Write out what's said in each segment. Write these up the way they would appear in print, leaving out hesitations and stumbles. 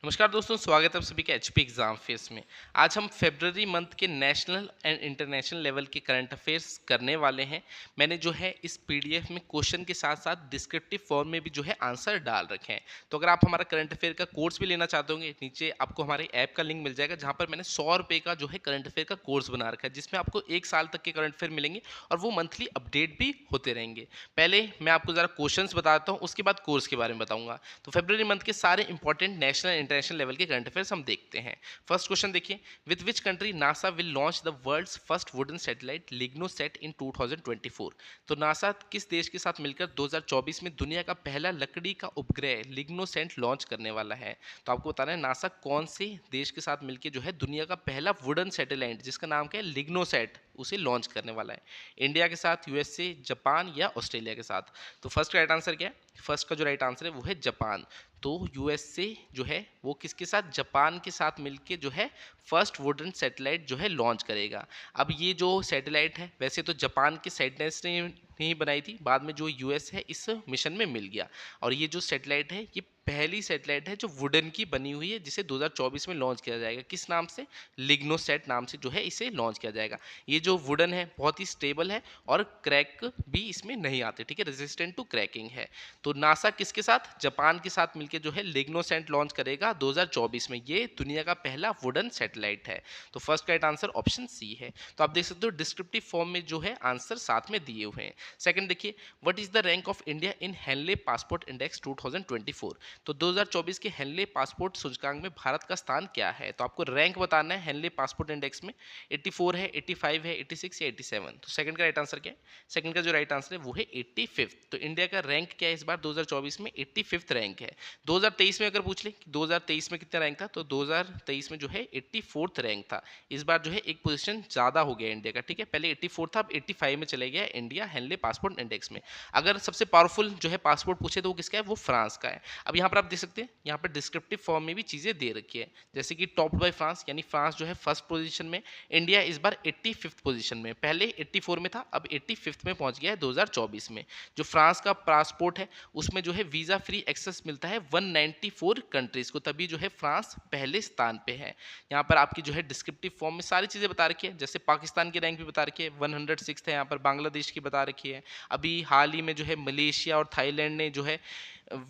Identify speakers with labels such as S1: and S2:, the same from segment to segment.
S1: नमस्कार दोस्तों, स्वागत है आप सभी के एचपी एग्जाम फेस में। आज हम फरवरी मंथ के नेशनल एंड इंटरनेशनल लेवल के करंट अफेयर्स करने वाले हैं। मैंने जो है इस पीडीएफ में क्वेश्चन के साथ साथ डिस्क्रिप्टिव फॉर्म में भी जो है आंसर डाल रखे हैं। तो अगर आप हमारा करंट अफेयर का कोर्स भी लेना चाहते होंगे, नीचे आपको हमारे ऐप का लिंक मिल जाएगा, जहाँ पर मैंने 100 रुपये का जो है करंट अफेयर का कोर्स बना रखा है, जिसमें आपको 1 साल तक के करंट अफेयर मिलेंगे और वो मंथली अपडेट भी होते रहेंगे। पहले मैं आपको जरा क्वेश्चंस बताता हूँ, उसके बाद कोर्स के बारे में बताऊंगा। तो फरवरी मंथ के सारे इंपॉर्टेंट नेशनल इंटरनेशनल लेवल के करंट अफेयर्स हम देखते हैं। फर्स्ट क्वेश्चन देखिए, with which country NASA will launch the world's first wooden satellite LignoSat in 2024। तो नासा किस देश के साथ मिलकर 2024 में दुनिया का पहला लकड़ी का उपग्रह लिग्नोसैट लॉन्च करने वाला है। तो आपको बताना है नासा कौन से देश के साथ मिलकर जो है दुनिया का पहला वुडन सैटेलाइट, जिसका नाम क्या है लिग्नोसैट, उसे लॉन्च करने वाला है। इंडिया के साथ, यूएसए, जापान या ऑस्ट्रेलिया के साथ। तो फर्स्ट राइट आंसर क्या है? फर्स्ट का जो राइट आंसर है वो है जापान। तो यूएसए जो है वो किसके साथ, जापान के साथ मिलके जो है फर्स्ट वुडन सैटेलाइट जो है लॉन्च करेगा। अब ये जो सैटेलाइट है वैसे तो जापान के सैटेलाइट ने नहीं बनाई थी, बाद में जो यूएस है इस मिशन में मिल गया। और ये जो सैटेलाइट है ये पहली सैटेलाइट है जो वुडन की बनी हुई है, जिसे 2024 में लॉन्च किया जाएगा। किस नाम से? लिग्नोसैट नाम से जो है इसे लॉन्च किया जाएगा। ये जो वुडन है बहुत ही स्टेबल है और क्रैक भी इसमें नहीं आते, ठीक है, रेजिस्टेंट टू क्रैकिंग है। तो नासा किसके साथ, जापान के साथ मिलकर जो है लिग्नोसैट लॉन्च करेगा 2024 में। ये दुनिया का पहला वुडन सैटेलाइट है। तो first right answer option C है। तो आप देख सकते हो डिस्क्रिप्टिव फॉर्म में जो है आंसर साथ में दिए हुए हैं। सेकंड देखिए, what is the rank of India in Henley passport index 2024। तो 2024 के हेनले पासपोर्ट सूचकांक में भारत का स्थान क्या है? तो आपको रैंक बताना है हेनले पासपोर्ट इंडेक्स में। 84 है, 85 है, 86 या 87। तो सेकंड का राइट आंसर क्या है? सेकंड का जो राइट आंसर है वो है 85। तो इंडिया का रैंक क्या है इस बार 2024 में? 85 रैंक है। 2023 में अगर पूछ ले कि 2023 में कितना रैंक था, तो 2023 में जो है 84th रैंक था। इस बार जो है एक पोजीशन ज़्यादा हो गया इंडिया का, ठीक है, पहले 84 था, अब 85 में चले गया इंडिया हेनले पासपोर्ट इंडेक्स में। अगर सबसे पावरफुल जो है पासपोर्ट पूछे तो वो किसका है? वो फ्रांस का है। अब यहाँ पर आप देख सकते हैं, यहाँ पर डिस्क्रिप्टिव फॉर्म में भी चीज़ें दे रखी है, जैसे कि टॉप बाय फ्रांस, यानी फ्रांस जो है फर्स्ट पोजीशन में, इंडिया इस बार 85th पोजीशन में, पहले 84 में था, अब 85th में पहुंच गया है 2024 में। जो फ्रांस का पासपोर्ट है उसमें जो है वीज़ा फ्री एक्सेस मिलता है 194 कंट्रीज़ को, तभी जो है फ्रांस पहले स्थान पे है। यहाँ पर आपकी जो है डिस्क्रिप्टिव फॉर्म में सारी चीज़ें बता रखी है, जैसे पाकिस्तान की रैंक भी बता रखी है, 106 है। यहाँ पर बांग्लादेश की बता रखी है। अभी हाल ही में जो है मलेशिया और थाईलैंड ने जो है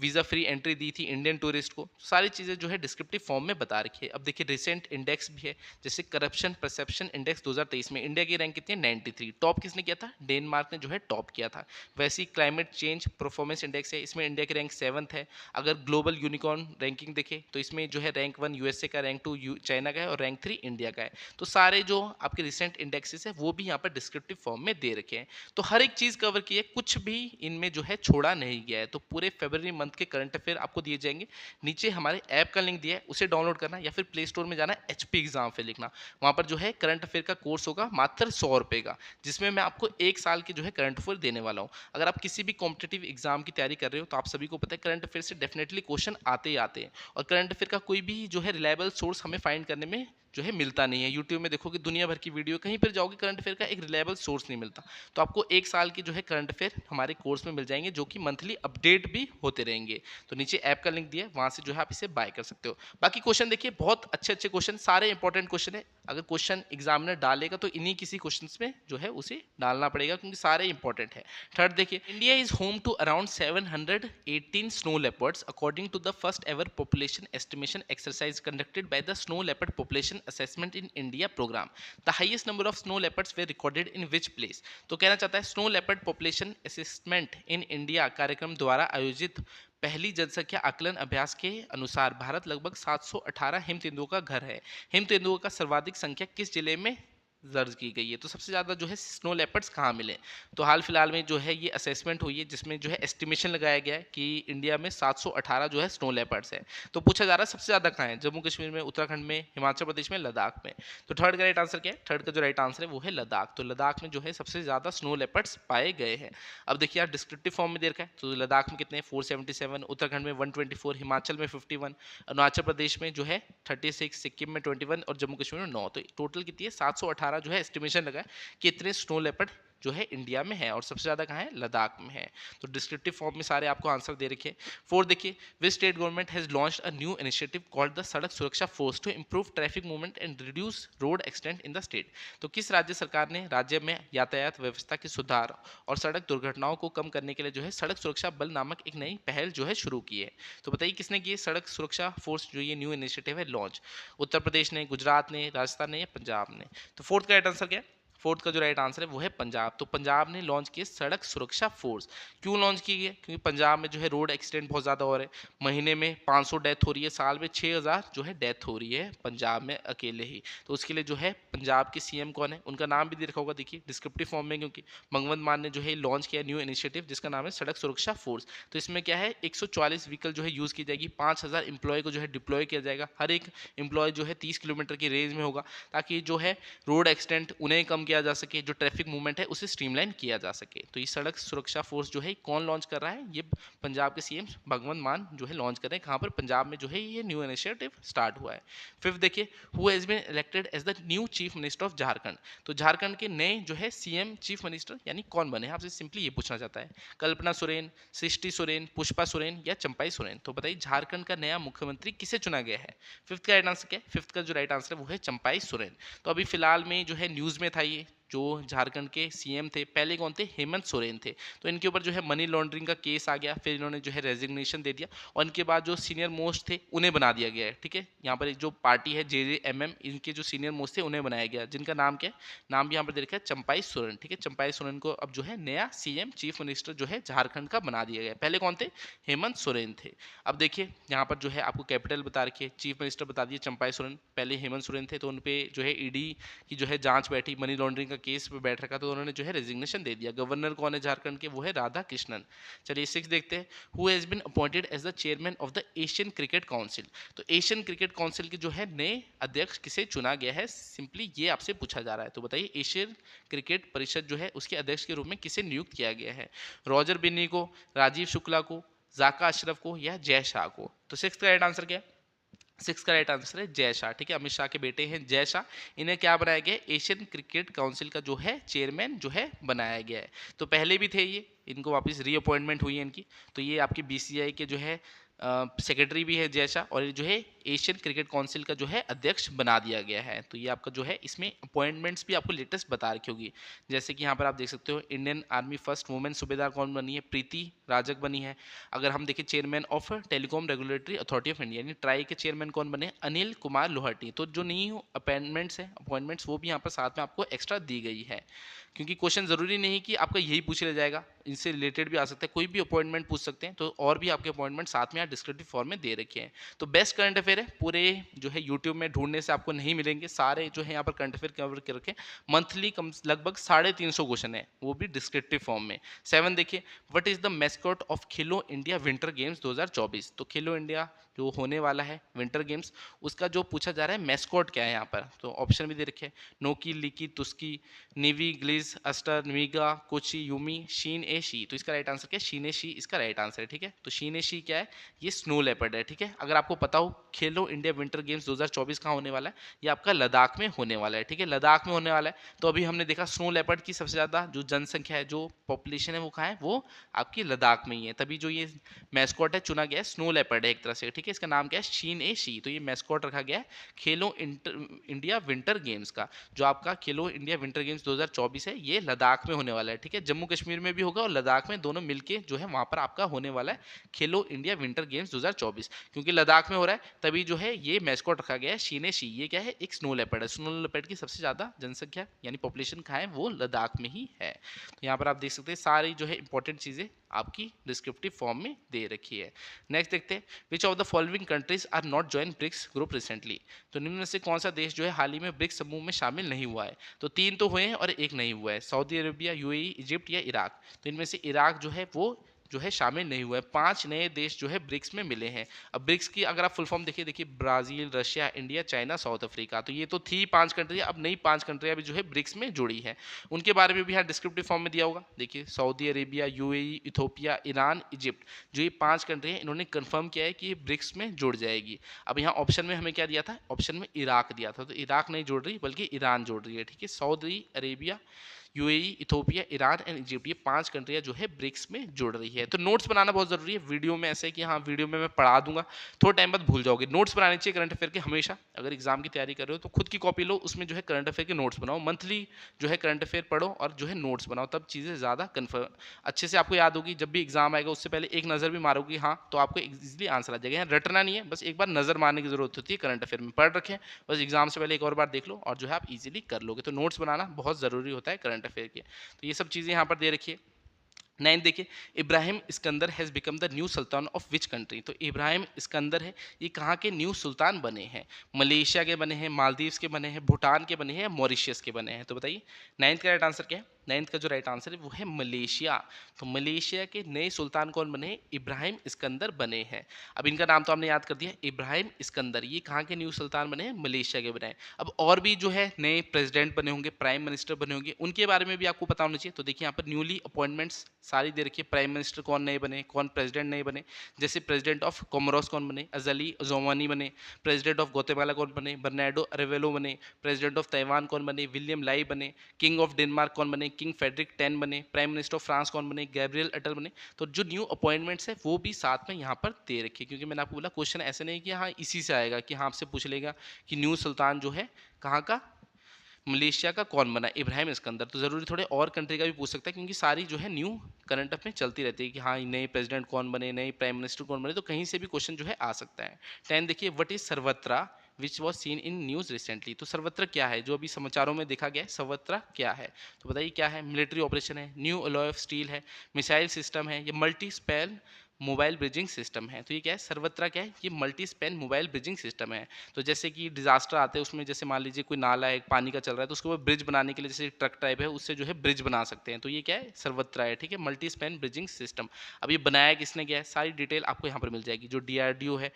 S1: वीज़ा फ्री एंट्री दी थी इंडियन टूरिस्ट को। सारी चीज़ें जो है डिस्क्रिप्टिव फॉर्म में बता रखी है। अब देखिए रिसेंट इंडेक्स भी है, जैसे करप्शन परसेप्शन इंडेक्स 2023 में इंडिया की रैंक कितनी है? 93। टॉप किसने किया था? डेनमार्क ने जो है टॉप किया था। वैसे ही क्लाइमेट चेंज परफॉर्मेंस इंडेक्स है, इसमें इंडिया की रैंक 7th है। अगर ग्लोबल यूनिकॉर्न रैंकिंग देखें तो इसमें जो है रैंक 1 यूएसए का, रैंक 2 चाइना का है और रैंक 3 इंडिया का है। तो सारे जो आपके रिसेंट इंडेक्सेस है वो भी यहाँ पर डिस्क्रिप्टिव फॉर्म में दे रखे हैं। तो हर एक चीज़ कवर की है, कुछ भी इनमें जो है छोड़ा नहीं गया है। तो पूरे फरवरी मंथ के करंट अफेयर आपको दिए जाएंगे। नीचे हमारे ऐप का लिंक दिया है, उसे डाउनलोड करना या फिर प्ले स्टोर में जाना, एचपी एग्जाम पे लिखना। वहाँ पर जो है करंट अफेयर का कोर्स होगा मात्र 100 रुपये का, जिसमें मैं आपको 1 साल की जो है करंट अफेयर देने वाला हूँ। अगर आप किसी भी कॉम्पिटेटिव एग्जाम की तैयारी कर रहे हो तो आप सभी को पता है करंट अफेयर से डेफिनेटली क्वेश्चन आते ही आते हैं। और करंट अफेयर का कोई भी जो है रिलायबल सोर्स हमें फाइंड करने में जो है मिलता नहीं है। यूट्यूब में देखोगे दुनिया भर की वीडियो, कहीं पर जाओगे करंट अफेयर का एक रिलायबल सोर्स नहीं मिलता। तो आपको 1 साल की जो है करंट अफेयर हमारे कोर्स में मिल जाएंगे, जो कि मंथली अपडेट भी होते रहेंगे। तो नीचे ऐप का लिंक दिया है, वहां से जो है आप इसे बाय कर सकते हो। बाकी क्वेश्चन देखिए, बहुत अच्छे अच्छे क्वेश्चन, सारे इंपॉर्टेंट क्वेश्चन है। अगर क्वेश्चन एग्जामिनर डालेगा तो इन्हीं किसी क्वेश्चन में जो है उसे डालना पड़ेगा, क्योंकि सारे इंपॉर्टेंट है। थर्ड देखिए, India is home to around 718 snow leopards according to the first ever population estimation exercise conducted by the snow leopard population assessment in India program. The highest number of snow leopards were recorded in which place. तो कहना चाहता है snow leopard population assessment in India कार्यक्रम द्वारा आयोजित पहली जनसंख्या आकलन अभ्यास के अनुसार भारत लगभग 718 हिम तेंदुओं का घर है। हिम तेंदुओं का सर्वाधिक संख्या किस जिले में दर्ज की गई है? तो सबसे ज़्यादा जो है स्नो लेपर्ड्स कहाँ मिले? तो हाल फिलहाल में जो है ये असेसमेंट हुई है, जिसमें जो है एस्टिमेशन लगाया गया है कि इंडिया में 718 जो है स्नो लेपर्ड्स है। तो पूछा जा रहा है सबसे ज़्यादा कहाँ है? जम्मू कश्मीर में, उत्तराखंड में, हिमाचल प्रदेश में, लद्दाख में। तो थर्ड का राइट आंसर क्या है? थर्ड का जो राइट आंसर है वो है लद्दाख। तो लद्दाख में जो है सबसे ज़्यादा स्नो लेपर्ड्स पाए गए हैं। अब देखिए यार डिस्क्रिप्टिव फॉर्म में दे रखा है, तो लद्दाख में कितने? 477, उत्तराखंड में 124, हिमाचल में 51, अरुणाचल प्रदेश में जो है 36, सिक्किम में 21 और जम्मू कश्मीर में 9। तो टोटल कितनी है? 718 जो है एस्टिमेशन लगा है कि इतने स्नो लेपर्ड जो है इंडिया में है और सबसे ज़्यादा कहाँ है, लद्दाख में है। तो डिस्क्रिप्टिव फॉर्म में सारे आपको आंसर दे रखे हैं। 4 देखिए, which state government has launched a new initiative called the Sadak Suraksha force to improve traffic movement and reduce road accident in the state. तो किस राज्य सरकार ने राज्य में यातायात व्यवस्था के सुधार और सड़क दुर्घटनाओं को कम करने के लिए जो है सड़क सुरक्षा बल नामक एक नई पहल जो है शुरू की है। तो बताइए किसने की है सड़क सुरक्षा फोर्स, जो ये न्यू इनिशिएटिव है लॉन्च? उत्तर प्रदेश ने, गुजरात ने, राजस्थान ने या पंजाब ने? तो फोर्थ का राइट आंसर क्या है? फोर्थ का जो राइट आंसर है वो है पंजाब। तो पंजाब ने लॉन्च की सड़क सुरक्षा फोर्स। क्यों लॉन्च की है? क्योंकि पंजाब में जो है रोड एक्सीडेंट बहुत ज़्यादा हो रहे हैं, महीने में 500 डेथ हो रही है, साल में 6000 जो है डेथ हो रही है पंजाब में अकेले ही। तो उसके लिए जो है पंजाब के सीएम कौन है, उनका नाम भी दे रखा होगा देखिए डिस्क्रिप्टिव फॉर्म में, क्योंकि भगवंत मान ने जो है लॉन्च किया न्यू इनिशिएटिव जिसका नाम है सड़क सुरक्षा फोर्स। तो इसमें क्या है, 144 व्हीकल जो है यूज़ की जाएगी, 5000 इंप्लॉय को जो है डिप्लॉय किया जाएगा, हर एक इंप्लॉय जो है 30 किलोमीटर की रेंज में होगा, ताकि जो है रोड एक्सीडेंट उन्हें कम किया जा सके, जो ट्रैफिक मूवमेंट है उसे स्ट्रीमलाइन किया जा सके। तो ये सड़क सुरक्षा फोर्स जो है कौन लॉन्च कर रहा है, ये पंजाब के सीएम भगवंत मान जो है लॉन्च कर रहे हैं। कहाँ पर, पंजाब में जो है ये न्यू इनिशिएटिव स्टार्ट हुआ है। फिफ्थ देखिए, who has been elected as the new chief minister of Jharkhand. तो झारखंड के नए जो है सीएम चीफ मिनिस्टर यानी कौन बने, आपसे सिंपली ये पूछना चाहता है। कल्पना सोरेन, सृष्टि सोरेन, पुष्पा सोरेन या चंपाई सोरेन? तो बताइए झारखंड का नया मुख्यमंत्री किसे चुना गया है? फिफ्थ का राइट आंसर क्या है? फिफ्थ का जो राइट आंसर है वो है चंपाई सोरेन। तो अभी फिलहाल में जो है न्यूज़ में था ये, जो झारखंड के सीएम थे पहले कौन थे, हेमंत सोरेन थे। तो इनके ऊपर जो है मनी लॉन्ड्रिंग का केस आ गया, फिर इन्होंने जो है रेजिग्नेशन दे दिया और इनके बाद जो सीनियर मोस्ट थे उन्हें बना दिया गया है। ठीक है, यहाँ पर एक जो पार्टी है JJMM, इनके जो सीनियर मोस्ट थे उन्हें बनाया गया, जिनका नाम क्या है, नाम भी यहाँ पर दे रखा है चंपाई सोरेन। ठीक है, चंपाई सोरेन को अब जो है नया सीएम चीफ मिनिस्टर जो है झारखंड का बना दिया गया। पहले कौन थे, हेमंत सोरेन थे। अब देखिए यहाँ पर जो है आपको कैपिटल बता रखी है, चीफ मिनिस्टर बता दिए चंपाई सोरेन, पहले हेमंत सोरेन थे तो उन पे जो है ईडी की जो है जांच बैठी, मनी लॉन्ड्रिंग का केस पे बैठ रखा, तो उन्होंने जो है रेजिग्नेशन दे दिया। गवर्नर कौन है झारखंड के, वो है राधा कृष्णन। चलिए 6 देखते हैं, who has been appointed as the chairman of the Asian Cricket Council. तो एशियन क्रिकेट काउंसिल के जो है नए अध्यक्ष किसे चुना गया है, सिंपली ये आपसे पूछा जा रहा है। तो बताइए एशियन क्रिकेट परिषद जो है उसके अध्यक्ष के रूप में किसे नियुक्त किया गया है? रॉजर बिन्नी को, राजीव शुक्ला को, जाका अशरफ को या जय शाह को? तो 6 का राइट आंसर क्या है? 6 का राइट आंसर है जय शाह। ठीक है, अमित शाह के बेटे हैं जय शाह, इन्हें क्या बनाया गया है, एशियन क्रिकेट काउंसिल का जो है चेयरमैन जो है बनाया गया है। तो पहले भी थे ये, इनको वापस रीअपॉइंटमेंट हुई है इनकी। तो ये आपकी BCCI के जो है सेक्रेटरी भी है जय शाह, और ये जो है एशियन क्रिकेट काउंसिल का जो है अध्यक्ष बना दिया गया है। तो ये आपका जो है इसमें अपॉइंटमेंट्स भी आपको लेटेस्ट बता रखी होगी, जैसे कि यहाँ पर आप देख सकते हो इंडियन आर्मी फर्स्ट वुमेन सूबेदार कौन बनी है, प्रीति राजक बनी है। अगर हम देखें chairman of telecom regulatory authority of India यानी ट्राई के चेयरमैन कौन बने, अनिल कुमार लोहाटी। तो जो न्यू अपॉइंटमेंट्स वो भी यहाँ पर साथ में आपको एक्स्ट्रा दी गई है, क्योंकि क्वेश्चन जरूरी नहीं कि आपका यही पूछ लिया जाएगा, इनसे रिलेटेड भी आ सकता है, कोई भी अपॉइंटमेंट पूछ सकते हैं। तो और भी आपके अपॉइंटमेंट साथ में यहाँ डिस्क्रिप्टिव फॉर्म में दे रखे हैं। तो बेस्ट करंट अफेयर है, पूरे जो है यूट्यूब में ढूंढने से आपको नहीं मिलेंगे, सारे जो है यहाँ पर करंट अफेयर कवर कर रखे, मंथली कम लगभग 350 क्वेश्चन है, वो भी डिस्क्रिप्टिव फॉर्म में। 7 देखिए, what is the mascot of Khelo India winter games 2024। तो खेलो इंडिया जो होने वाला है विंटर गेम्स, उसका जो पूछा जा रहा है मैस्कॉट क्या है यहाँ पर, तो ऑप्शन भी दे रखे हैं, नोकी, लिकी, तुस्की, निवी, ग्लिज, अस्टर, न्वीगा, कोची, यूमी, शीन ए शी। तो इसका राइट आंसर क्या है, शीन ए शी इसका राइट आंसर है। ठीक है, तो शीन ए शी क्या है, ये स्नो लेपर्ड है। ठीक है, अगर आपको पता हो खेलो इंडिया विंटर गेम्स 2024 कहाँ होने वाला है, ये आपका लद्दाख में होने वाला है। ठीक है, लद्दाख में होने वाला है। तो अभी हमने देखा स्नो लेपर्ड की सबसे ज़्यादा जो जनसंख्या है, जो पॉपुलेशन है, वो कहाँ है, वो आपकी लद्दाख में ही है। तभी जो ये मैस्कॉट है चुना गया है, स्नो लेपर्ड है एक तरह से। ठीक है, इसका नाम क्या है, शीन ए शी। तो ये मैस्कॉट रखा गया है खेलो इंडिया विंटर गेम्स का। जो आपका खेलो इंडिया विंटर गेम्स 2024 है, ये लद्दाख में होने वाला है। ठीक है, जम्मू कश्मीर में भी होगा और लद्दाख में, दोनों मिलके जो है वहाँ पर आपका होने वाला है खेलो इंडिया विंटर गेम्स 2024। क्योंकि लद्दाख में हो रहा है तभी जो है ये मैस्कॉट रखा गया है शीने शी। ये क्या है, एक स्नो लेपर्ड है। स्नो लेपर्ड की सबसे ज़्यादा जनसंख्या यानी पॉपुलेशन कहाँ है, वो लद्दाख में ही है। तो यहाँ पर आप देख सकते हैं सारी जो है इंपॉर्टेंट चीज़ें आपकी डिस्क्रिप्टिव फॉर्म में दे रखी है। नेक्स्ट देखते हैं, which of the following countries are not join BRICS group recently. तो निम्न में से कौन सा देश जो है हाल ही में ब्रिक्स समूह में शामिल नहीं हुआ है। तो 3 तो हुए हैं और एक नहीं हुआ है, सऊदी अरेबिया, UAE, इजिप्ट या इराक। तो इनमें से इराक जो है वो जो है शामिल नहीं हुआ है। 5 नए देश जो है ब्रिक्स में मिले हैं। अब ब्रिक्स की अगर आप फुल फॉर्म देखिए, Brazil, Russia, India, China, south Africa. तो ये तो थी 5 कंट्री, अब नई 5 कंट्रियां भी जो है ब्रिक्स में जुड़ी है। उनके बारे में भी यहाँ डिस्क्रिप्टिव फॉर्म में दिया होगा। देखिए Saudi Arabia, UAE, Ethiopia, Iran, Egypt, जो ये 5 कंट्री हैं, इन्होंने कंफर्म किया है कि ये ब्रिक्स में जुड़ जाएगी। अब यहाँ ऑप्शन में हमें क्या दिया था, ऑप्शन में इराक दिया था, तो इराक नहीं जुड़ रही बल्कि ईरान जुड़ रही है। ठीक है, Saudi Arabia, UAE, Ethiopia, Iran and Egypt, ये 5 कंट्रियां जो है ब्रिक्स में जुड़ रही है। तो नोट्स बनाना बहुत जरूरी है। वीडियो में ऐसे है कि हाँ वीडियो में मैं पढ़ा दूंगा, थोड़ा टाइम बाद भूल जाओगे। नोट्स बनाने चाहिए करंट अफेयर के हमेशा। अगर एग्जाम की तैयारी कर रहे हो तो खुद की कॉपी लो, उसमें जो है करंट अफेयर के नोट्स बनाओ, मंथली जो है करंट अफेयर पढ़ो और जो है नोट्स बनाओ, तब चीज़ें ज़्यादा कन्फर्म अच्छे से आपको याद होगी। जब भी एग्जाम आएगा उससे पहले एक नज़र भी मारोगी हाँ, तो आपको इजीली आंसर आ जाएगा। यहाँ रटना नहीं है, बस एक बार नज़र मारने की जरूरत होती है। करंट अफेयर में पढ़ रखें, बस एग्जाम से पहले एक और बार देख लो और जो है आप इजीली कर लोगे। तो नोट्स बनाना बहुत ज़रूरी होता है करंट अफेयर के। तो ये सब चीज़ें यहाँ पर दे रखिए। 9 देखिए, Ibrahim Iskandar has become the new sultan of which country. तो इब्राहिम इस्कंदर है, ये कहाँ के न्यू सुल्तान बने हैं? मलेशिया के बने हैं, मालदीव्स के बने हैं, भूटान के बने हैं या मॉरिशियस के बने हैं? तो बताइए 9th का राइट आंसर क्या है? 9th का जो राइट आंसर है वो है मलेशिया। तो मलेशिया के नए सुल्तान कौन बने हैं? इब्राहिम इस्कंदर बने हैं। अब इनका नाम तो हमने याद कर दिया, इब्राहिम इस्कंदर। ये कहाँ के न्यू सुल्तान बने हैं? मलेशिया के बने हैं। अब और भी जो है नए प्रेसिडेंट बने होंगे, प्राइम मिनिस्टर बने होंगे, उनके बारे में भी आपको पता होना चाहिए। तो देखिए यहाँ पर न्यूली अपॉइंटमेंट्स सारी दे रखी है। प्राइम मिनिस्टर कौन नए बने, कौन प्रेसिडेंट नए बने। जैसे प्रेसिडेंट ऑफ कोमोरोस कौन बने? अजली जोमानी बने। प्रेसिडेंट ऑफ ग्वाटेमाला कौन बने? बर्नार्डो अरेवेलो बने। प्रेसिडेंट ऑफ ताइवान कौन बने? विलियम लाई बने। किंग ऑफ डेनमार्क कौन बने? किंग फेडरिक 10 बने। प्राइम मिनिस्टर ऑफ फ्रांस कौन बने? गैब्रियल अटल बने। तो जो न्यू अपॉइंटमेंट्स है वो भी साथ में यहाँ पर दे रखी है, क्योंकि मैंने आपको बोला क्वेश्चन ऐसे नहीं कि हाँ इसी से आएगा कि हाँ आपसे पूछ लेगा कि न्यू सुल्तान जो है कहाँ का? मलेशिया का कौन बना? इब्राहिम इस्कंदर। तो जरूरी थोड़े और कंट्री का भी पूछ सकता है, क्योंकि सारी जो है न्यू करंट अफेयर में चलती रहती है कि हाँ नए प्रेसिडेंट कौन बने, नए प्राइम मिनिस्टर कौन बने, तो कहीं से भी क्वेश्चन जो है आ सकता है। 10 देखिए, what is Sarvatra which was seen in news recently. तो सर्वत्र क्या है जो अभी समाचारों में देखा गया है? सर्वत्र क्या है? तो बताइए क्या है? मिलिट्री ऑपरेशन है, न्यू अलॉय ऑफ स्टील है, मिसाइल सिस्टम है, ये multi spell mobile bridging system है। तो ये क्या है? सर्वत्रा क्या है? ये multi Spain mobile bridging system है। तो जैसे कि डिजास्टर आते हैं उसमें, जैसे मान लीजिए कोई नाला है पानी का चल रहा है, तो उसके ऊपर ब्रिज बनाने के लिए जैसे ट्रक टाइप है उससे जो है ब्रिज बना सकते हैं। तो ये क्या है? सर्वत्रा है, ठीक है, मल्टी स्पेन ब्रिजिंग सिस्टम। अब ये बनाया किसने गया है? सारी डिटेल आपको यहाँ पर मिल जाएगी। जो DRDO है,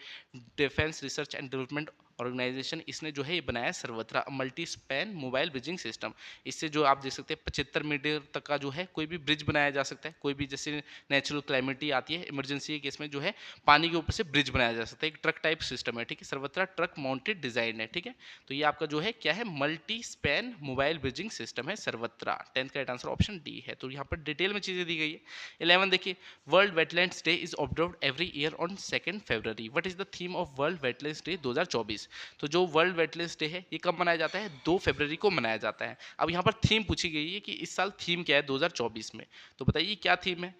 S1: defence research and development organisation, इसने जो है ये बनाया है Sarvatra multi span mobile bridging system. इससे जो आप देख सकते हैं 75 मीटर तक का जो है कोई भी ब्रिज बनाया जा सकता है। कोई भी जैसे नेचुरल क्लाइमिटी आती है, इमरजेंसी के केस में जो है पानी के ऊपर से ब्रिज बनाया जा सकता है। एक ट्रक टाइप सिस्टम है, ठीक है, सर्वत्रा ट्रक माउंटेड डिजाइन है, ठीक है। तो ये आपका जो है क्या है? Multi span mobile bridging system है सर्वत्रा। 10th का राइट आंसर ऑप्शन डी है। तो यहाँ पर डिटेल में चीजें दी गई है। 11 देखिए, world wetlands day is observed every year on 2 February. What is the theme of world wetlands day 2024। तो जो वर्ल्ड वेटलैंड्स डे है ये कब मनाया जाता है? 2 फरवरी को मनाया जाता है। अब यहाँ पर थीम पूछी गई है कि इस साल थीम क्या है 2024 में। तो बताइए क्या थीम है?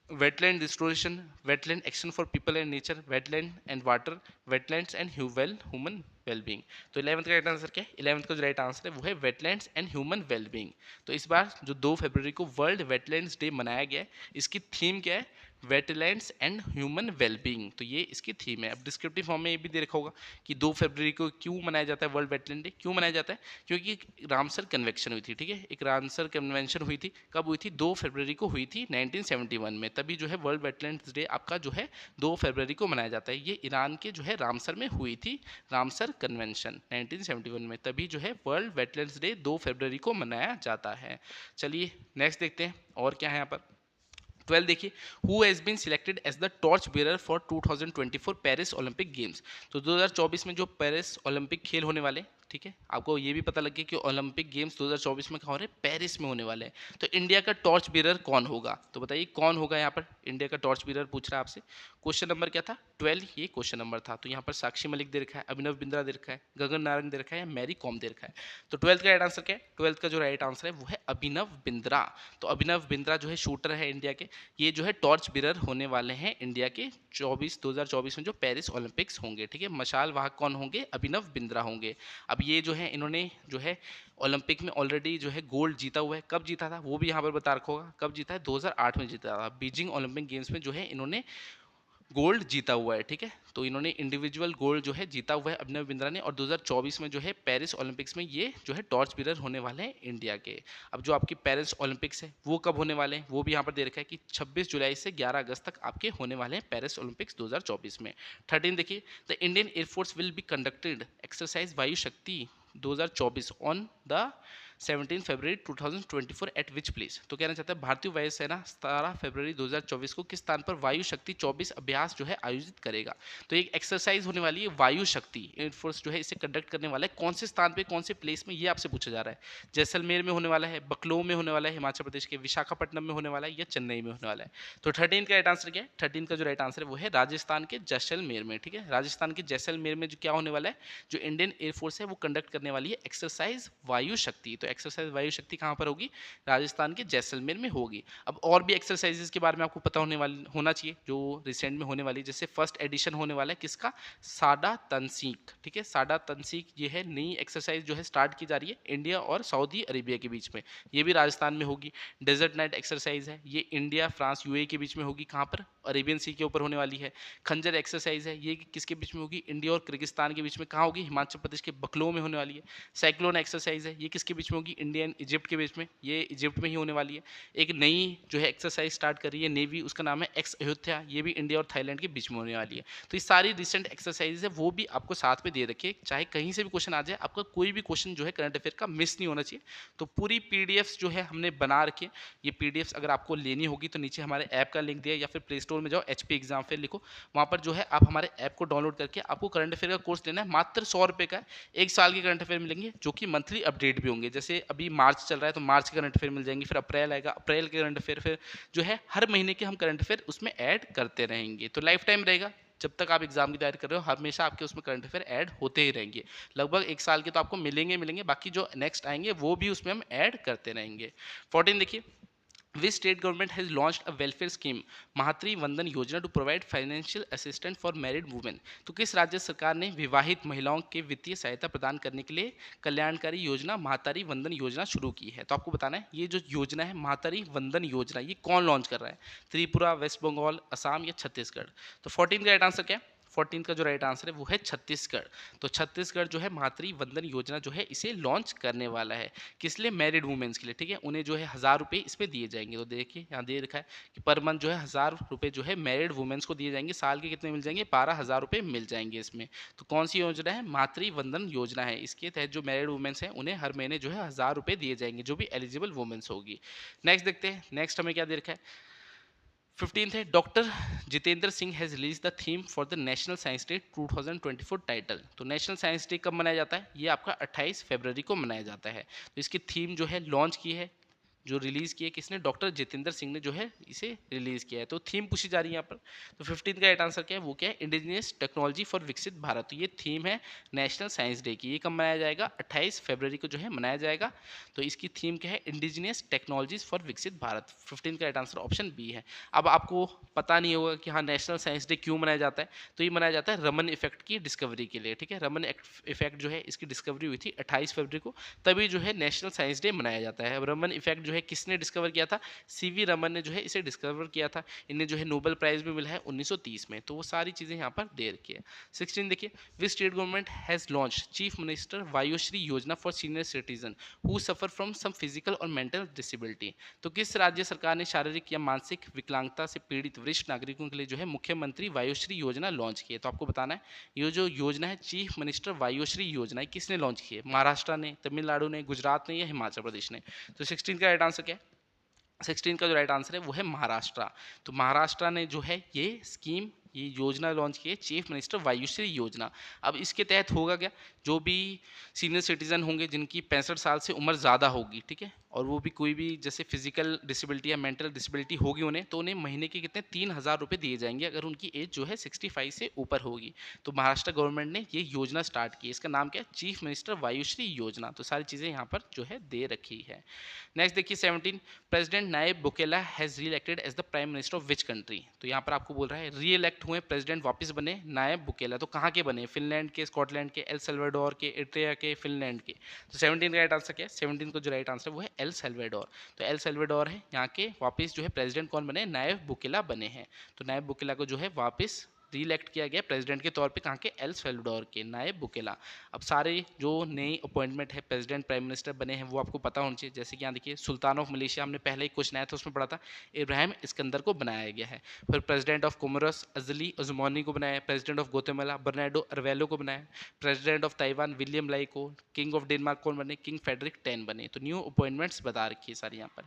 S1: Wetland restoration, wetland action for people and nature, wetland and water, wetlands and human wellbeing. तो 11th का राइट आंसर क्या है? 11th का जो राइट आंसर है वो है वेटलैंड्स एंड ह्यूमन वेलबींग। तो इस बार जो 2 फरवरी को वर्ल्ड वेटलैंड्स डे मनाया गया है, इसकी थीम क्या है? Wetlands and human wellbeing. तो ये इसकी थीम है। अब डिस्क्रिप्टिव फॉर्म में ये भी दे रखा होगा कि 2 फरवरी को क्यों मनाया जाता है वर्ल्ड वेटलैंड डे। क्यों मनाया जाता है? क्योंकि रामसर कन्वेंशन हुई थी, ठीक है, एक रामसर कन्वेंशन हुई थी। कब हुई थी? 2 फरवरी को हुई थी 1971 में। तभी जो है वर्ल्ड वेटलैंड्स डे आपका जो है 2 फरवरी को मनाया जाता है। ये ईरान के जो है रामसर में हुई थी रामसर कन्वेंशन 1971 में। तभी जो है वर्ल्ड वेटलैंड्स डे 2 फरवरी को मनाया जाता है। चलिए नेक्स्ट देखते हैं और क्या है यहाँ पर। 12 देखिए, who has been selected as the torch bearer for 2024 Paris Olympic Games. तो 2024 में जो पेरिस ओलंपिक खेल होने वाले, ठीक है, आपको ये भी पता लग गया कि ओलंपिक गेम्स 2024 में कहाँ हो रहे हैं? पेरिस में होने वाले हैं। तो इंडिया का टॉर्च बेरर कौन होगा? तो बताइए कौन होगा यहाँ पर इंडिया का टॉर्च बेरर, पूछ रहा है आपसे। क्वेश्चन नंबर क्या था? 12, ये क्वेश्चन नंबर था। तो यहाँ पर साक्षी मलिक दे रखा है, अभिनव बिंद्रा दे रखा है, गगन नारंग दे रखा है, मैरी कॉम दे रखा है। तो 12th का राइट आंसर क्या है? 12th का जो राइट आंसर है वो है अभिनव बिंद्रा। तो अभिनव बिंद्रा जो है शूटर है इंडिया के, ये जो है टॉर्च बेरर होने वाले हैं इंडिया के 2024 में जो पेरिस ओलंपिक्स होंगे, ठीक है। मशाल वाहक कौन होंगे? अभिनव बिंद्रा होंगे। अब ये जो है इन्होंने जो है ओलंपिक में ऑलरेडी जो है गोल्ड जीता हुआ है। कब जीता था वो भी यहाँ पर बता रखा होगा। कब जीता है? 2008 में जीता था। बीजिंग ओलंपिक गेम्स में जो है इन्होंने गोल्ड जीता हुआ है, ठीक है। तो इन्होंने इंडिविजुअल गोल्ड जो है जीता हुआ है अभिनव बिंद्रा ने, और 2024 में जो है पेरिस ओलंपिक्स में ये जो है टॉर्च बीरर होने वाले हैं इंडिया के। अब जो आपकी पेरिस ओलंपिक्स है वो कब होने वाले हैं वो भी यहाँ पर दे रखा है कि 26 जुलाई से 11 अगस्त तक आपके होने वाले हैं पेरिस ओलंपिक्स 2024 में। 13 देखिए, the Indian air force will be conducted exercise वायु शक्ति 2024 on the 17 February 2024 eight which place. तो कहना चाहता है भारतीय वायुसेना 17 फरवरी 2024 को किस स्थान पर वायु शक्ति 24 अभ्यास जो है आयोजित करेगा। तो एक एक्सरसाइज होने वाली है वायु शक्ति, एयरफोर्स जो है इसे कंडक्ट करने वाला है, कौन से स्थान पे कौन से प्लेस में, ये आपसे पूछा जा रहा है। जैसलमेर में होने वाला है, बकलो में होने वाला है हिमाचल प्रदेश के, विशाखापट्टनम में होने वाला है, या चेन्नई में होने वाला है। तो 13 का राइट आंसर क्या है? 13 का जो राइट आंसर है वो है राजस्थान के जैसलमेर में। ठीक है, राजस्थान के जैसलमेर में जो क्या होने वाला है, जो इंडियन एयरफोर्स है वो कंडक्ट करने वाली है एक्सरसाइज वायु शक्ति। तो एक्सरसाइज वायु शक्ति कहाँ पर होगी? राजस्थान के जैसलमेर में होगी। अब और भी एक्सरसाइजेस के बारे में आपको पता होना चाहिए जो रिसेंट में होने वाली, जैसे फर्स्ट एडिशन होने वाला है किसका? साडा तनसीक। ठीक है, साडा तनसीक ये है नई एक्सरसाइज जो है स्टार्ट की जा रही है इंडिया और सऊदी अरेबिया के बीच में, ये भी राजस्थान में होगी। डेजर्ट नाइट एक्सरसाइज है, ये इंडिया फ्रांस यूएई के बीच में होगी, कहाँ पर? अरेबियन सी के ऊपर होने वाली है। खंजर एक्सरसाइज है, ये किसके बीच में होगी? इंडिया और किर्गिस्तान के बीच में, कहाँ होगी? हिमाचल प्रदेश के बकलो में होने वाली है। साइक्लोन एक्सरसाइज है, ये किसके बीच में होगी? इंडिया एंड इजिप्ट के बीच में, ये इजिप्ट में ही होने वाली है। एक नई जो है एक्सरसाइज स्टार्ट कर रही है नेवी, उसका नाम है एक्स अयोध्या, ये भी इंडिया और थाईलैंड के बीच में होने वाली है। तो ये सारी रिसेंट एक्सरसाइज है वो भी आपको साथ में दे रखिए, चाहे कहीं से भी क्वेश्चन आ जाए, आपका कोई भी क्वेश्चन जो है करंट अफेयर का मिस नहीं होना चाहिए। तो पूरी पीडीएफ्स जो है हमने बना रखी है, ये पीडीएफ्स अगर आपको लेनी होगी तो नीचे हमारे ऐप का लिंक दिया, या फिर प्ले स्टोर में जाओ एचपी एग्जाम फेयर लिखो, वहाँ पर जो है आप हमारे ऐप को डाउनलोड करके आपको करंट अफेयर का कोर्स लेना है। मात्र 100 रुपये का है, 1 साल के करंट अफेयर मिलेंगे जो कि मंथली अपडेट भी होंगे। जैसे अभी मार्च चल रहा है तो मार्च के करंट अफेयर मिल जाएंगे, फिर अप्रैल आएगा, अप्रैल के करंट अफेयर, फिर जो है हर महीने के हम करंट अफेयर उसमें ऐड करते रहेंगे। तो लाइफ टाइम रहेगा, जब तक आप एग्जाम की तैयारी कर रहे हो हमेशा आपके उसमें करंट अफेयर ऐड होते ही रहेंगे। लगभग 1 साल के तो आपको मिलेंगे, बाकी जो नेक्स्ट आएंगे वो भी उसमें हम ऐड करते रहेंगे। 14 देखिए, which state government has launched a welfare scheme Matri Vandan Yojana to provide financial assistant for married women. तो किस राज्य सरकार ने विवाहित महिलाओं के वित्तीय सहायता प्रदान करने के लिए कल्याणकारी योजना मातृ वंदन योजना शुरू की है? तो आपको बताना है ये जो योजना है मातृ वंदन योजना, ये कौन लॉन्च कर रहा है? त्रिपुरा, वेस्ट बंगाल, असम या छत्तीसगढ़? तो 14 का राइट आंसर क्या है? 14 का जो राइट आंसर है वो है छत्तीसगढ़। तो छत्तीसगढ़ जो है मातृ वंदन योजना जो है इसे लॉन्च करने वाला है। किस लिए? मैरिड वुमेन्स के लिए। ठीक है, उन्हें जो है 1000 रुपये इसमें दिए जाएंगे। तो देखिए यहाँ दे रखा है कि पर मंथ जो है 1000 रुपये जो है मैरिड वुमेन्स को दिए जाएंगे। साल के कितने मिल जाएंगे? 12,000 रुपये मिल जाएंगे इसमें। तो कौन सी योजना है? मातृ वंदन योजना है। इसके तहत जो मैरिड वुमेन्स हैं उन्हें हर महीने जो है 1000 रुपये दिए जाएंगे, जो भी एलिजिबल वुमेन्स होगी। नेक्स्ट देखते हैं, नेक्स्ट हमें क्या दे रखा है? 15th है, doctor Jitendra Singh has release the theme for the national science day 2024 title. तो नेशनल साइंस डे कब मनाया जाता है? ये आपका 28 फरवरी को मनाया जाता है। तो इसकी थीम जो है लॉन्च की है, जो रिलीज की है किसने? डॉक्टर जितेंद्र सिंह ने जो है इसे रिलीज किया है। तो थीम पूछी जा रही है यहाँ पर। तो 15 का राइट आंसर क्या है? वो क्या है? इंडिजिनियस टेक्नोलॉजी फॉर विकसित भारत। तो ये थीम है नेशनल साइंस डे की। ये कब मनाया जाएगा? 28 फरवरी को जो है मनाया जाएगा। तो इसकी थीम क्या है? इंडिजिनियस टेक्नोलॉजीज फॉर विकसित भारत। 15 का राइट आंसर ऑप्शन बी है। अब आपको पता नहीं होगा कि हाँ नेशनल साइंस डे क्यों मनाया जाता है। तो ये मनाया जाता है रमन इफेक्ट की डिस्कवरी के लिए। ठीक है, रमन इफेक्ट जो है इसकी डिस्कवरी हुई थी 28 फरवरी को, तभी जो है नेशनल साइंस डे मनाया जाता है। अब रमन इफेक्ट जो है किसने डिस्कवर किया था? सीवी रमन ने जो है इसे डिस्कवर किया था। इन्हें जो है नोबेल प्राइज भी मिला है 1930 में। तो वो सारी चीज़ें यहाँ पर दे रखी है। 16 देखिए, which state government has launch chief minister Vayushri Yojana for senior citizen who suffer from some physical और मेंटल डिसेबिलिटी। तो किस राज्य सरकार ने शारीरिक या मानसिक विकलांगता से पीड़ित वरिष्ठ नागरिकों के लिए जो है मुख्यमंत्री वायुश्री योजना लॉन्च की है? तो आपको बताना है ये जो योजना है चीफ मिनिस्टर वायुश्री योजना है किसने लॉन्च की है? महाराष्ट्र ने, तमिलनाडु ने, गुजरात ने या हिमाचल प्रदेश ने? तो 16 का राइट आंसर क्या है? 16 का जो राइट आंसर है वो है महाराष्ट्र। तो महाराष्ट्र ने जो है ये स्कीम, ये योजना लॉन्च की है चीफ मिनिस्टर वायुश्री योजना। अब इसके तहत होगा क्या? जो भी सीनियर सिटीजन होंगे जिनकी 65 साल से उम्र ज़्यादा होगी, ठीक है, और वो भी कोई भी जैसे फिजिकल डिसेबिलिटी या मेंटल डिसेबिलिटी होगी उन्हें, तो उन्हें महीने के कितने 3000 रुपये दिए जाएंगे अगर उनकी एज जो है 65 से ऊपर होगी। तो महाराष्ट्र गवर्नमेंट ने ये योजना स्टार्ट की। इसका नाम क्या है? चीफ मिनिस्टर वायुश्री योजना। तो सारी चीज़ें यहाँ पर जो है दे रखी है। नेक्स्ट देखिए 17, president Nayib Bukele has reelected as the prime minister of which country. तो यहाँ पर आपको बोल रहा है री इलेक्ट हुए प्रेसिडेंट, वापस बने नायब बुकेला। तो कहाँ के बने? फिनलैंड के, स्कॉटलैंड के, एल सल्वाडोर के, इटरिया के, फिनलैंड के। तो 17 का राइट आंसर क्या है? 17 का जो राइट आंसर वो है एल सल्वाडोर। तो एल सल्वाडोर है यहाँ के वापस जो है प्रेसिडेंट कौन बने? नायब बुकेला बने हैं। तो नायब बुकेला को जो है वापस रीइलेक्ट किया गया प्रेसिडेंट के तौर पे कहाँ के, एल सल्वाडोर के, नायब बुकेला। अब सारे जो नई अपॉइंटमेंट है प्रेसिडेंट प्राइम मिनिस्टर बने हैं वो आपको पता होना चाहिए। जैसे कि यहाँ देखिए सुल्तान ऑफ मलेशिया, हमने पहले ही क्वेश्चन आया था उसमें पढ़ा था, इब्राहिम इस्कंदर को बनाया गया है। फिर प्रेसिडेंट ऑफ कोमोरस अजली अजमानी को बनाया, प्रेसिडेंट ऑफ गोतेमाला बर्नार्डो अरवेलो को बनाया, प्रेसिडेंट ऑफ ताइवान विलियम लाई को, किंग ऑफ डेनमार्क कौन बने, किंग फेडरिक 10 बने। तो न्यू अपॉइंटमेंट्स बता रखी है सारी यहाँ पर।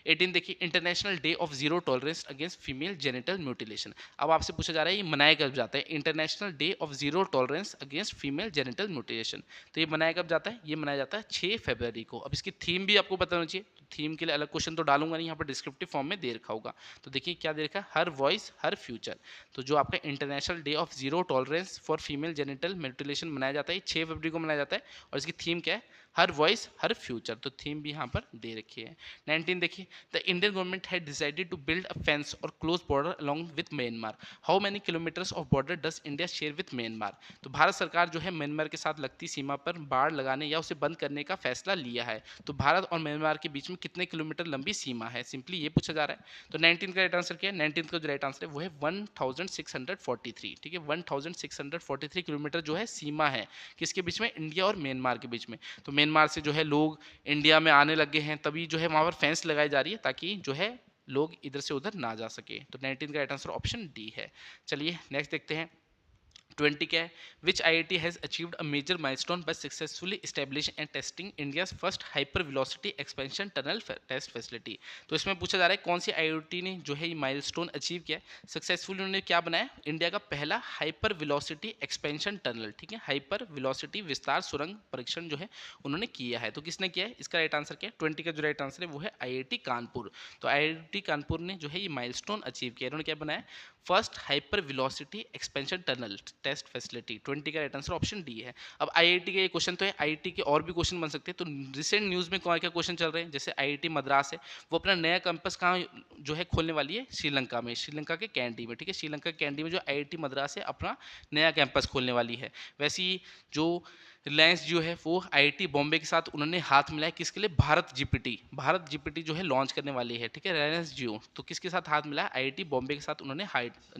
S1: 18 देखिए international day of zero tolerance against female genital mutilation. अब आपसे पूछा जा रहा है ये मनाया कब जाता है, international day of zero tolerance against female genital mutilation. तो ये मनाया कब जाता है, ये मनाया जाता है 6 फरवरी को। अब इसकी थीम भी आपको पता होना चाहिए, तो थीम के लिए अलग क्वेश्चन तो डालूंगा नहीं, यहाँ पर डिस्क्रिप्टिव फॉर्म में दे रखा होगा। तो देखिए क्या दे रखा है, हर वॉइस हर फ्यूचर। तो जो आपका international day of zero tolerance for female genital mutilation मनाया जाता है 6 फरवरी को मनाया जाता है, और इसकी थीम क्या है, हर वॉइस हर फ्यूचर। तो थीम भी यहाँ पर दे रखी है। 19 देखिए, the Indian government had decided to build a fence और close border along with Myanmar. How many kilometres of border does India share with Myanmar. तो भारत सरकार जो है म्यांमार के साथ लगती सीमा पर बाड़ लगाने या उसे बंद करने का फैसला लिया है। तो भारत और म्यांमार के बीच में कितने किलोमीटर लंबी सीमा है, सिंपली ये पूछा जा रहा है। तो 19 का राइट आंसर क्या है, 19 का जो राइट आंसर है वो है 1643। ठीक है, 1643 किलोमीटर जो है सीमा है किसके बीच में, इंडिया और म्यांमार के बीच में। तो म्यांमार से जो है लोग इंडिया में आने लगे हैं, तभी जो है वहाँ पर फेंस लगाई जा रही है ताकि जो है लोग इधर से उधर ना जा सके। तो 19 का राइट आंसर ऑप्शन डी है। चलिए नेक्स्ट देखते हैं। 20 क्या है, which IIT has achieved a major milestone by successfully establish and testing India's first hyper velocity expansion tunnel test facility. तो इसमें पूछा जा रहा है कौन सी IIT ने जो है ये माइलस्टोन अचीव किया है, सक्सेसफुली उन्होंने क्या बनाया, इंडिया का पहला हाइपर वेलोसिटी एक्सपेंशन टनल। ठीक है, हाइपर वेलोसिटी विस्तार सुरंग परीक्षण जो है उन्होंने किया है। तो किसने किया है, इसका राइट आंसर क्या है, 20 का जो राइट आंसर है वो है IIT कानपुर। तो IIT कानपुर ने जो है ये माइलस्टोन अचीव किया, इन्होंने क्या बनाया, first hyper velocity expansion tunnel test facility. 20 का राइट आंसर ऑप्शन डी है। अब IIT का ये क्वेश्चन तो है, IIT के और भी क्वेश्चन बन सकते हैं। तो रिसेंट न्यूज़ में कौन क्या क्वेश्चन चल रहे हैं, जैसे IIT मद्रास है वो अपना नया कैंपस कहाँ जो है खोलने वाली है, श्रीलंका में, श्रीलंका के कैंडी में। ठीक है, श्रीलंका के कैंडी में जो IIT मद्रास है अपना नया कैंपस खोलने वाली है। वैसे ही जो रिलायंस जो है वो IIT बॉम्बे के साथ उन्होंने हाथ मिलाया, किसके लिए, भारत जीपीटी जो है लॉन्च करने वाली है। ठीक है, रिलायंस जियो तो किसके साथ हाथ मिलाया, IIT बॉम्बे के साथ उन्होंने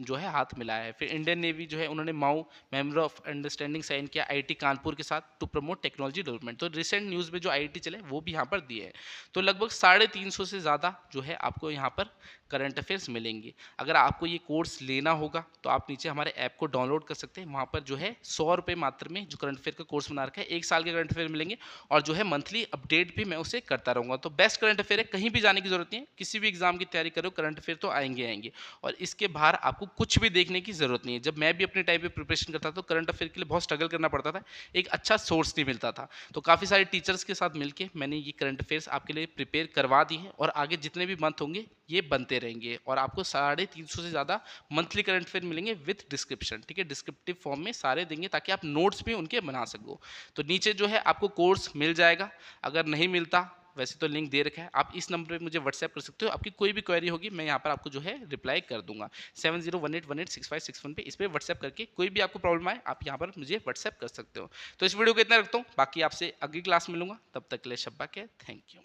S1: जो है हाथ मिलाया है। फिर इंडियन नेवी जो है उन्होंने माउ मेमोर ऑफ अंडरस्टैंडिंग साइन किया IIT कानपुर के साथ टू प्रमोट टेक्नोलॉजी डेवलपमेंट। तो रिसेंट न्यूज़ में जो IIT चले वो भी यहाँ पर दिए है। तो लगभग 350 से ज़्यादा जो है आपको यहाँ पर करंट अफेयर्स मिलेंगे। अगर आपको ये कोर्स लेना होगा तो आप नीचे हमारे ऐप को डाउनलोड कर सकते हैं, वहाँ पर जो है 100 रुपये मात्र में जो करंट अफेयर का कोर्स बना रखा है, 1 साल के करंट अफेयर मिलेंगे, और जो है मंथली अपडेट भी मैं उसे करता रहूँगा। तो बेस्ट करंट अफेयर है, कहीं भी जाने की जरूरत नहीं है, किसी भी एग्जाम की तैयारी करो करंट अफेयर तो आएंगे। और इसके बाहर आपको कुछ भी देखने की जरूरत नहीं है। जब मैं भी अपने टाइम पे प्रिपरेशन करता था तो करंट अफेयर के लिए बहुत स्ट्रगल करना पड़ता था, एक अच्छा सोर्स नहीं मिलता था। तो काफ़ी सारे टीचर्स के साथ मिलके मैंने ये करंट अफेयर्स आपके लिए प्रिपेयर करवा दी है, और आगे जितने भी मंथ होंगे ये बनते रहेंगे, और आपको 350 से ज़्यादा मंथली करंट अफेयर मिलेंगे विथ डिस्क्रिप्शन। ठीक है, डिस्क्रिप्टिव फॉर्म में सारे देंगे ताकि आप नोट्स भी उनके बना सको। तो नीचे जो है आपको कोर्स मिल जाएगा, अगर नहीं मिलता वैसे तो लिंक दे रखा है, आप इस नंबर पे मुझे व्हाट्सएप कर सकते हो, आपकी कोई भी क्वेरी होगी मैं यहाँ पर आपको जो है रिप्लाई कर दूंगा। 7018186561 पे, इस पर व्हाट्सएप करके कोई भी आपको प्रॉब्लम आए आप यहाँ पर मुझे व्हाट्सएप कर सकते हो। तो इस वीडियो को इतना रखता हूँ, बाकी आपसे अगली क्लास मिलूंगा, तब तक के लिए शब्बा के, थैंक यू।